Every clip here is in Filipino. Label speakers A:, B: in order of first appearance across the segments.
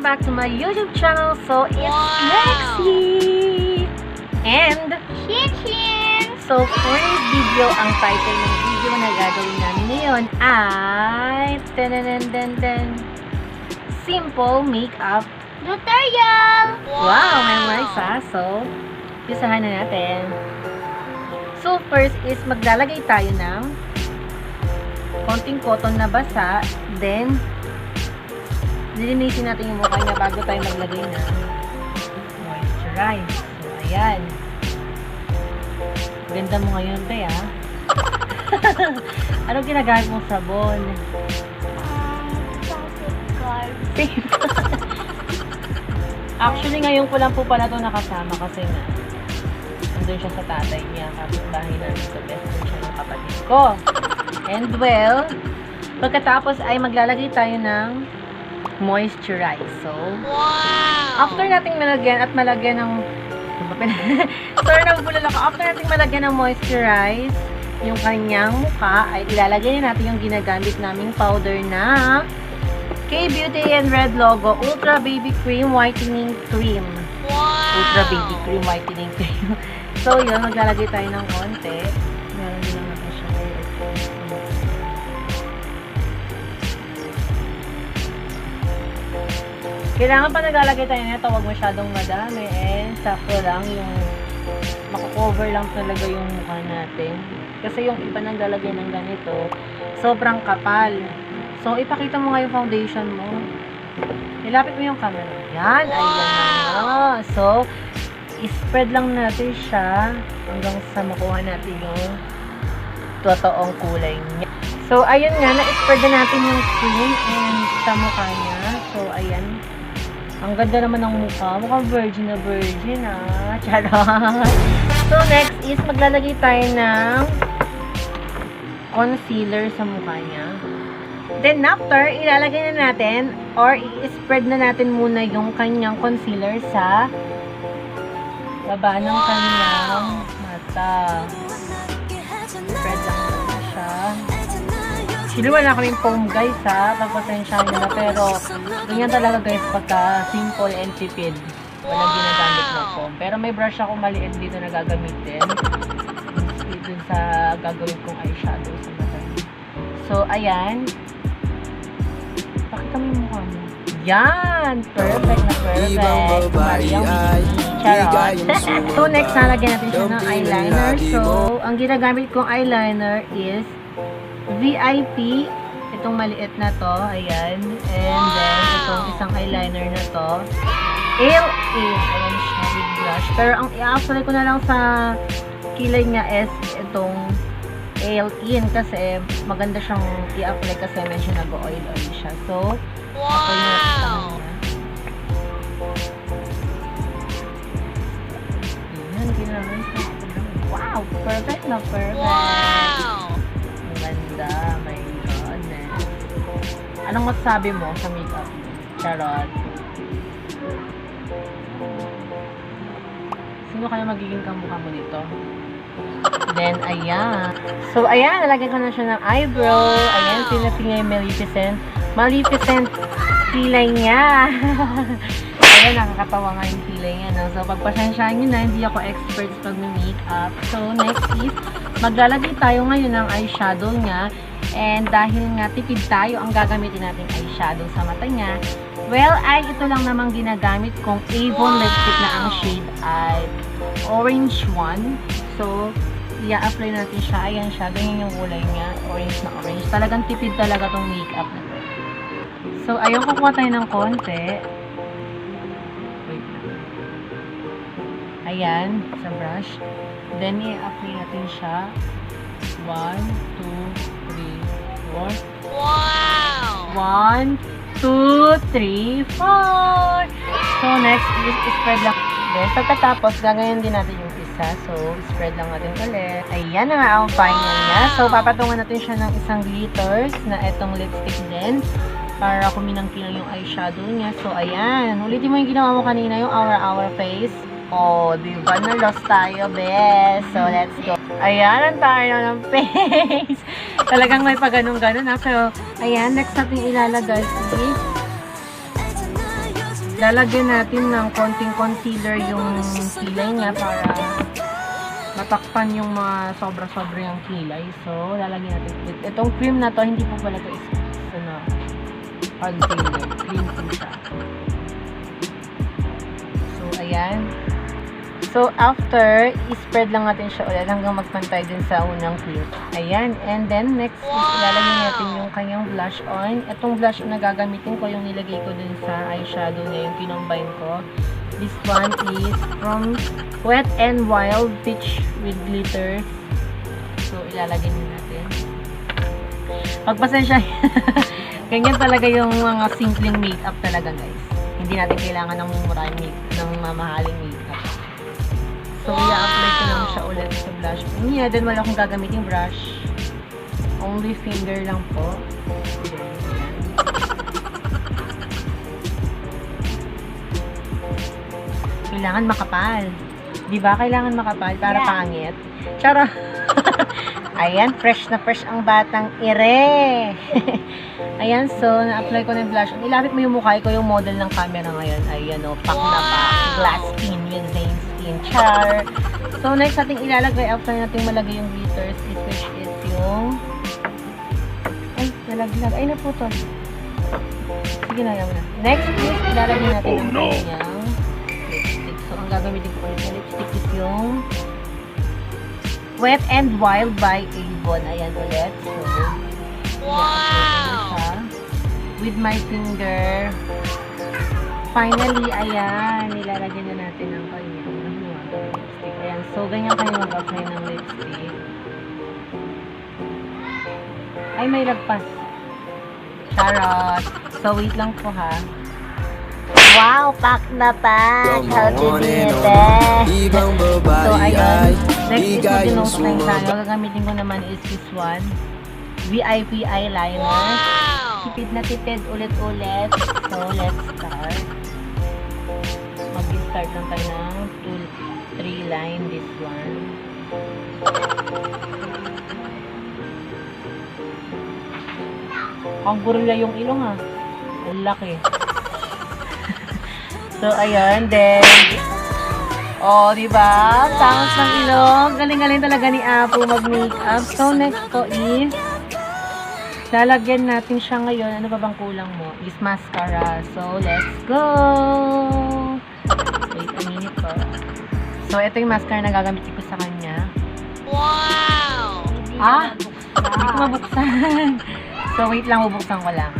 A: welcome back to my YouTube channel. So, it's Lexi and Chin. So, for this video, ang title ng video na gagawin namin ngayon ay simple makeup
B: tutorial!
A: Wow, memorize ha. So, usahan na natin. So, first is maglalagay tayo ng konting cotton na basa. Then, lilinisin natin yung mukha niya bago tayo maglagay ng moisturize. So, ayan. Ganda mo ngayon, te, ha? Anong ginagamit mong sabon? Actually, ngayon ko lang po pala ito nakasama kasi nga nandun siya sa tatay niya. Kapit-bahay namin sa best friend siya ng kapatid ko. And well, pagkatapos ay maglalagay tayo ng moisturize. So, after nating malagyan ng sorry, nabubulol ako. After nating malagyan ng moisturize yung kanyang mukha, ay ilalagay na natin yung ginagamit naming powder na K-Beauty and Red Logo Ultra Baby Cream Whitening Cream. Ultra Baby Cream Whitening Cream. So, yun, maglalagay tayo ng konti. Meron din lang natin siya. Kailangan pa naglalagay tayo nito, huwag masyadong madami. Sakto lang yung makakover lang talaga yung mukha natin. Kasi yung iba naglalagay ng ganito, sobrang kapal. So, ipakita mo nga yung foundation mo. Ilapit mo yung camera. Yan, ayan na. So, spread lang natin siya hanggang sa makuha natin yung totoong kulay niya. So, ayun nga, na-spread na natin yung cream and sa mukha niya. So, ayan. Ang ganda naman ng mukha. Mukhang virgin na virgin, ah. Charot. So, next is maglalagay tayo ng concealer sa mukha niya. Then, after, ilalagay na natin or i-spread na natin muna yung kanyang concealer sa baba ng kanyang mata. Spread lang natin siya. Actually, wala kaming foam, guys, ha. Pagpasensyahan nyo na. Pero, ganyan talaga, guys, pagka simple and tipid. Walang ginagamit ng foam. Pero may brush ako maliit dito na gagamitin. Dito sa gagawin kong eyeshadow sa mata. So, ayan. Pakita mo yung mukha mo. Yan! Perfect na perfect. Mariang charot. So, next, nalagyan natin siya ng eyeliner. So, ang ginagamit kong eyeliner is VIP, itong maliit na to, ayan, and then itong isang eyeliner na to, LA, ayan siya with blush, pero ang i-apply ko na lang sa kilay niya is itong L-in kasi maganda siyang i-apply kasi medyo nag-oil siya, so apply nyo natin sa kanya. Ayan, ginamit siya. Wow, perfect na perfect. Ganda, my goodness. Anong masasabi mo sa makeup? Charot. Sino kaya magiging kamukha mo dito? Then, ayan. So, ayan, nalagyan ko na siya ng eyebrow. Ayan, sinabi niya yung Maleficent. Maleficent kilay niya. Ayan, nakakatawa nga yung kilay niya, no? So, pagpasensyahan nyo na, hindi ako expert sa pag-makeup. So, next is, maglalagay tayo ngayon ng eyeshadow niya. And dahil nga tipid tayo, ang gagamitin natin eyeshadow sa mata niya. Well, ay ito lang namang ginagamit kong Avon lipstick na ang shade ay orange one. So, i-apply natin siya. Ayan siya, ganyan yung kulay niya. Orange na orange. Talagang tipid talaga tong makeup na to. So, ayun, kukuha tayo ng konti. Ayan, sa brush. Then, i-apply natin siya. 1, 2, 3, 4. Wow! 1, 2, 3, 4. So, next is spread lang. Then, pagkatapos, gagayan din natin yung isa. So, spread lang natin ulit. Ayan na nga ang final niya. So, papatungan natin siya ng isang glitters na itong lipstick din. Para kuminang-kinang yung eyeshadow niya. So, ayan. Ulitin mo yung ginawa mo kanina, yung Our Face. Oh, diba? Na-lost tayo, bes. So, let's go. Ayan, ang tayo ng face. Talagang may pa ganun-ganun. So, ayan, next natin ilalagay is lalagyan natin ng konting concealer yung kilay niya para matakpan yung mga sobra-sobra yung kilay. So, lalagyan natin ulit. Itong cream na to, hindi po pala to is concealer. Cream po siya. So, ayan. So, after, i-spread lang natin siya ulit hanggang magpantay din sa unang cream. Ayan. And then, next is ilalagay natin yung kanyang blush on. Itong blush na gagamitin ko, yung nilagay ko dun sa eyeshadow niya, yung kinombine ko. This one is from Wet n Wild Peach with Glitter. So, ilalagay din natin. Pagpasensya. Ganyan talaga yung mga simpleng makeup talaga, guys. Hindi natin kailangan ng maraming ng mamahaling makeup. So, i-apply ko lang siya ulit sa blush niya. Then, wala akong gagamitin brush. Only finger lang po. Kailangan makapal. Diba? Kailangan makapal para pangit. Charo! Ayan, fresh na fresh ang batang ire. Ayan, so, na-apply ko na yung blush. Ilapit mo yung mukha ko, yung model ng camera ngayon. Ayan, o, pak na pa. Glass skin with Zane Skin. Char! So, next natin ilalagay, after natin malagay yung glitters, which is yung... Ay, nalaglag. Ay, naputol. Sige na, yaman na. Next is, ilalagay natin ang kanyang lipstick. So, ang gagamitin ko ulit na lipstick is yung Wet n Wild by Avon. Ayan ulit. So, wow! With my finger. Finally, ayan. Nilalagyan na natin ang kanyang lipstick. Ayan. So, ganyan kayo mag-apply ng lipstick. Ay, may lagpas. Charot. So, wait lang po ha. Wow, pak na pa. How to do it? So, ayun. Next is mag-nose line tayo. Gagamitin ko naman is this one. VIP eyeliner. Tipid na tipid ulit-ulit. So, let's start. Mag-start lang tayo ng 2-3 line. This one. Ang gorilla yung ilong ha. Ang laki. So, ayan. Then, oh, diba? Tangos ng ilong. Galing-galing talaga ni Apo mag-makeup. So, next po is, lalagyan natin siya ngayon. Ano ba bang kulang mo? Is mascara. So, let's go! Wait a minute po. So, ito yung mascara na gagamitin ko sa kanya. Wow! Hindi ko mabuksan. So, wait lang, bubuksan ko lang.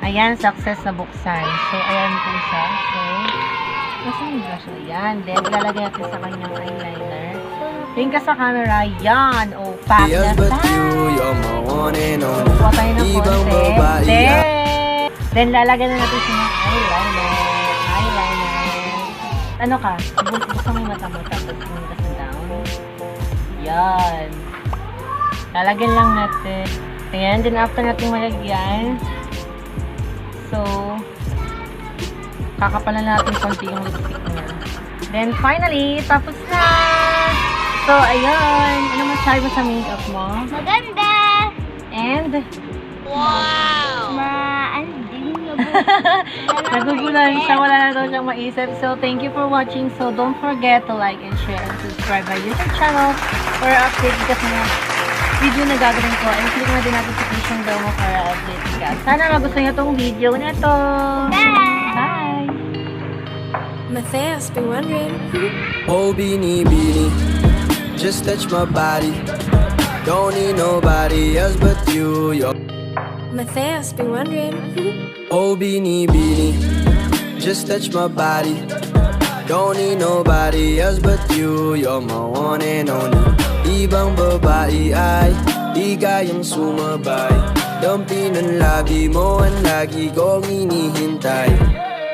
A: Ayan, success na buksan. So, ayan po siya. So, nasa yung brush? Ayan. Then, ilalagay natin sa kanyang eyeliner. Tingin ka sa camera. Yan. O, pack na sa. Kuha tayo ng konti. Then, lalagyan na natin siya ng eyeliner. Ano ka? Buksan mo yung mata mo. Tapos, tingin ka sa down. Yan. Lalagyan lang natin. Ayan. Then, after natin malagyan, so, kakapalan natin konti yung lipstick niya. Then, finally, tapos na! So, ayun. Ano masasabi mo sa makeup mo?
B: Maganda!
A: And?
B: Wow!
A: Nagugulan siya. Wala na daw siyang maisip. So, thank you for watching. So, don't forget to like and share and subscribe my YouTube channel for update ka sa mga video na gagawin ko. And click na din notification bell mo para update ka. Sana magustuhan niyo tong video na to.
B: Bye!
A: Bye!
C: Matthias been wondering.
D: Oh, beanie, beanie, just touch my body. Don't need nobody else but you.
C: Matthias been wondering.
D: Oh, beanie, beanie, just touch my body. Don't need nobody else but you. You're my one and only. Ibang babae ay di kayang sumabay. Dampi ng labi mo ang lagi kong inihintay.